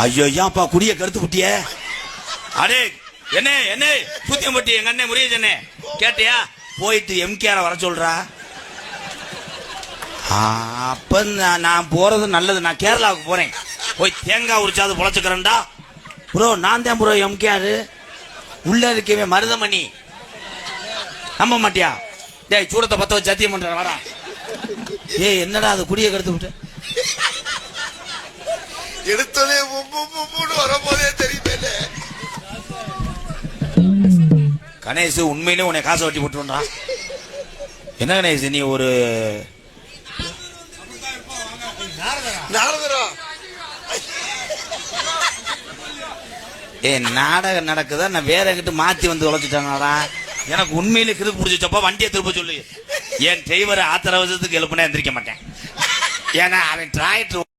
ஐயோ ஏன்ப்பா குடிய கருத்து புட்டிய? அடே என்ன என்ன பூத்தியம் பட்டி எங்க அண்ணன் முருகேசன் கேட்டியா? போயிட்டு எம்கேஆர் வர சொல்றா. அப்ப நான் போறது நல்லது. நான் கேரளாவுக்கு போறேன். போய் தேங்காய் உரிச்சாது பொழைச்சுக்கிறேன்டா. ப்ரோ நான் தான் ப்ரோ எம்கேஆர். உள்ள இருக்கவே மருதமணி. நம்ப மாட்டியா? டேய் சூடத்தை பத்த வச்சு சத்தியம் பண்ற வரா. ஏய் என்னடா அது குடிய கருத்து விட்டு எடுத்தோடே வரும்போதே தெரியுமே. கணேஷ் உண்மையிலே உன்னை காசை வட்டி போட்டுருண்டா. என்ன கணேஷ் நீ ஒரு நாடகம் நடக்குதா? நான் வேற எங்கிட்ட மாத்தி வந்து உழைச்சிட்டாங்கடா. எனக்கு உண்மையிலே கிறுக்கு பிடிச்சப்ப வண்டியை திருப்ப சொல்லு. என் டிரைவர் ஆத்திர அவசரத்துக்கு எழுப்புனா எந்திரிக்க மாட்டேன். ஏன்னா அவன் டிராக்டர்